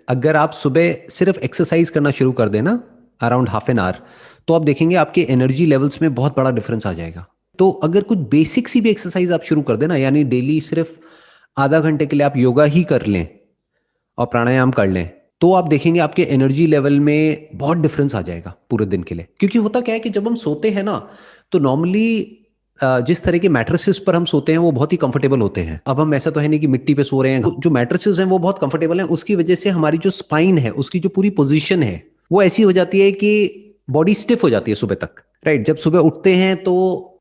अगर आप सुबह सिर्फ एक्सरसाइज करना शुरू कर देना अराउंड हाफ एन आवर, तो आप देखेंगे आपके एनर्जी लेवल्स में बहुत बड़ा डिफरेंस आ जाएगा। तो अगर कुछ बेसिक सी भी एक्सरसाइज आप शुरू कर देना, यानी डेली सिर्फ आधा घंटे के लिए आप योगा ही कर लें और प्राणायाम कर लें, तो आप देखेंगे आपके एनर्जी लेवल में बहुत डिफरेंस आ जाएगा पूरे दिन के लिए। क्योंकि होता क्या है कि जब हम सोते हैं ना, तो नॉर्मली जिस तरह के मैट्रेसेस पर हम सोते हैं वो बहुत ही कंफर्टेबल होते हैं। अब हम ऐसा तो है नहीं कि मिट्टी पे सो रहे हैं, जो मैट्रेसेस हैं वो बहुत कंफर्टेबल हैं, उसकी वजह से हमारी जो स्पाइन है उसकी जो पूरी पोजीशन है वो ऐसी हो जाती है कि बॉडी स्टिफ हो जाती है सुबह तक। राइट, जब सुबह उठते हैं तो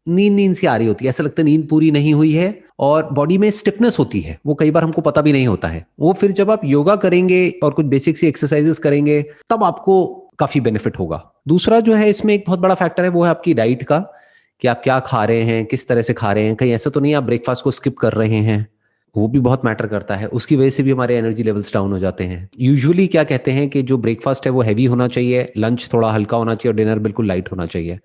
नींद नींद सी आ रही होती है, ऐसा लगता है नींद पूरी नहीं हुई है और बॉडी में स्टिफनेस होती है, वो कई बार हमको पता भी नहीं होता है। वो फिर जब आप योगा करेंगे और कुछ बेसिक सी एक्सरसाइजेस करेंगे तब आपको काफी बेनिफिट होगा। दूसरा जो है इसमें एक बहुत बड़ा फैक्टर है वो है आपकी डाइट का, कि आप क्या खा रहे हैं, किस तरह से खा रहे हैं। कहीं ऐसा तो नहीं आप ब्रेकफास्ट को स्किप कर रहे हैं, वो भी बहुत मैटर करता है। उसकी वजह से भी हमारे एनर्जी लेवल्स डाउन हो जाते हैं। यूजुअली क्या कहते हैं कि जो ब्रेकफास्ट है वो हैवी होना चाहिए, लंच थोड़ा हल्का होना चाहिए और डिनर बिल्कुल लाइट होना चाहिए।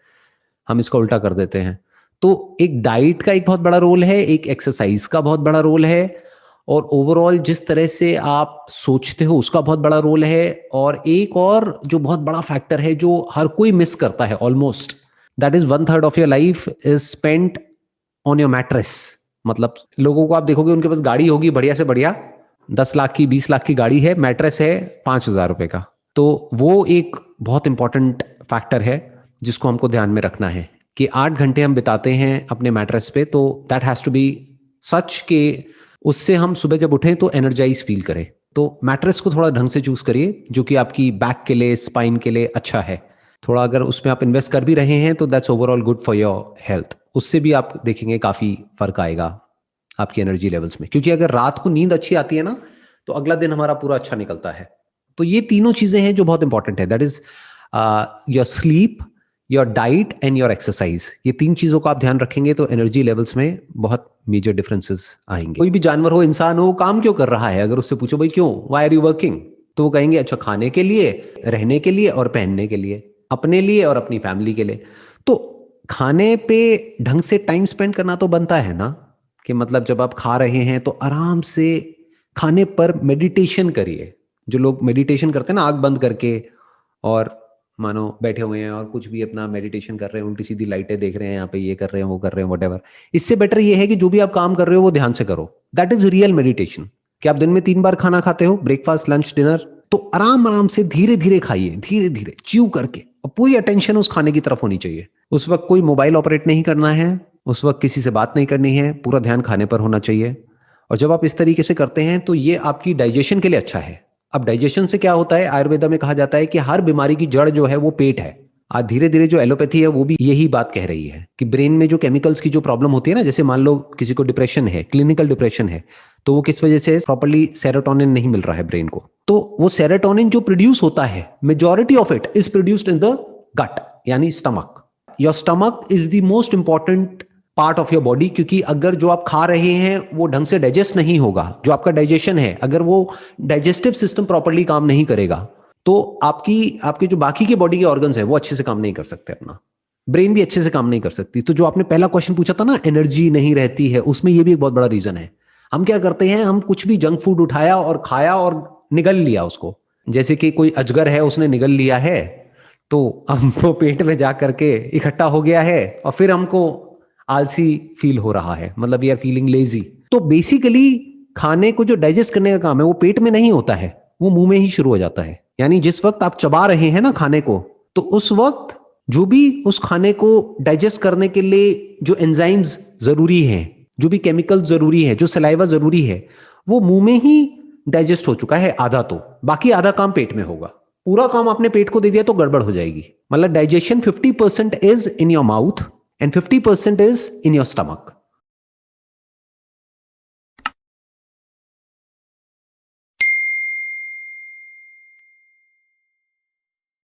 हम इसको उल्टा कर देते हैं। तो एक डाइट का एक बहुत बड़ा रोल है, एक एक्सरसाइज का बहुत बड़ा रोल है, और ओवरऑल जिस तरह से आप सोचते हो उसका बहुत बड़ा रोल है। और एक और जो बहुत बड़ा फैक्टर है जो हर कोई मिस करता है almost, that is 1/3 of your life is spent on your mattress. मतलब लोगों को आप देखोगे उनके पास गाड़ी होगी बढ़िया से बढ़िया, 10 लाख की 20 लाख की गाड़ी है, मैट्रेस है 5,000 रुपए का। तो वो एक बहुत इंपॉर्टेंट फैक्टर है जिसको हमको ध्यान में रखना है कि 8 घंटे हम बिताते हैं अपने मैट्रेस पे, तो दैट हैज टू बी सच के उससे हम सुबह जब उठें तो एनर्जाइज फील करें। तो मैट्रेस को थोड़ा ढंग से चूज करिए जो कि आपकी बैक के लिए, स्पाइन के लिए अच्छा है। थोड़ा अगर उसमें आप इन्वेस्ट कर भी रहे हैं तो that's overall good for your health. उससे भी आप देखेंगे काफी फर्क आएगा आपकी एनर्जी लेवल्स में। क्योंकि अगर रात को नींद अच्छी आती है ना तो अगला दिन हमारा पूरा अच्छा निकलता है। तो ये तीनों चीजें हैं जो बहुत इंपॉर्टेंट है, that is your sleep, your diet and your exercise. ये तीन चीजों का आप ध्यान रखेंगे तो एनर्जी लेवल्स में बहुत मेजर डिफरेंसेस आएंगे। कोई भी जानवर हो, इंसान हो, काम क्यों कर रहा है, अगर उससे पूछो भाई क्यों, व्हाई आर यू वर्किंग, तो वो कहेंगे अच्छा खाने के लिए, रहने के लिए और पहनने के लिए, अपने लिए और अपनी फैमिली के लिए। तो खाने पे ढंग से टाइम स्पेंड करना तो बनता है ना, कि मतलब जब आप खा रहे हैं तो आराम से खाने पर मेडिटेशन करिए। जो लोग मेडिटेशन करते हैं ना आंख बंद करके और मानो बैठे हुए हैं और कुछ भी अपना मेडिटेशन कर रहे हैं, उल्टी सीधी लाइटें देख रहे हैं, यहाँ पे ये कर रहे हैं वो कर रहे हैं, व्हाटएवर। इससे बेटर ये है कि जो भी आप काम कर रहे हो वो ध्यान से करो। That is real meditation. कि आप दिन में 3 बार खाना खाते हो, ब्रेकफास्ट लंच डिनर, तो आराम आराम से धीरे धीरे खाइए, धीरे धीरे च्यू करके, और पूरी अटेंशन उस खाने की तरफ होनी चाहिए। उस वक्त कोई मोबाइल ऑपरेट नहीं करना है, उस वक्त किसी से बात नहीं करनी है, पूरा ध्यान खाने पर होना चाहिए। और जब आप इस तरीके से करते हैं तो ये आपकी डाइजेशन के लिए अच्छा है। अब डाइजेशन से क्या होता है, आयुर्वेदा में कहा जाता है कि हर बीमारी की जड़ जो है वो पेट है। आज धीरे धीरे जो एलोपैथी है वो भी यही बात कह रही है कि ब्रेन में जो केमिकल्स की जो प्रॉब्लम होती है ना, जैसे मान लो किसी को डिप्रेशन है, क्लिनिकल डिप्रेशन है, तो वो किस वजह से, प्रॉपर्ली सेरोटोनिन नहीं मिल रहा है ब्रेन को। तो वो सेरोटोनिन जो प्रोड्यूस होता है, majority of it is produced in the gut, यानी stomach. Your stomach is the most important part of your body. क्योंकि अगर जो आप खा रहे हैं वो ढंग से डाइजेस्ट नहीं होगा, जो आपका डाइजेशन है अगर वो डाइजेस्टिव सिस्टम प्रॉपर्ली काम नहीं करेगा, तो आपके जो बाकी के बॉडी के ऑर्गन्स है वो अच्छे से काम नहीं कर सकते, अपना ब्रेन भी अच्छे से काम नहीं कर सकती। तो जो आपने पहला क्वेश्चन पूछा था ना, एनर्जी नहीं रहती है, उसमें ये भी एक बहुत बड़ा रीजन है। हम क्या करते हैं, हम कुछ भी जंक फूड उठाया और खाया और निगल लिया उसको। जैसे कि कोई अजगर है, उसने निगल लिया है, तो हमको पेट में जा करके इकट्ठा हो गया है और फिर हमको आलसी फील हो रहा है, मतलब वी आर फीलिंग लेजी। तो बेसिकली खाने को जो डाइजेस्ट करने का काम है वो पेट में नहीं होता है, वो मुंह में ही शुरू हो जाता है। यानी जिस वक्त आप चबा रहे हैं ना खाने को, तो उस वक्त जो भी उस खाने को डाइजेस्ट करने के लिए जो एंजाइम्स जरूरी हैं, जो भी केमिकल जरूरी है, जो सलाइवा जरूरी है, वो मुंह में ही डाइजेस्ट हो चुका है आधा, तो बाकी आधा काम पेट में होगा। पूरा काम आपने पेट को दे दिया तो गड़बड़ हो जाएगी। मतलब digestion 50% is in your mouth and 50% is in your stomach.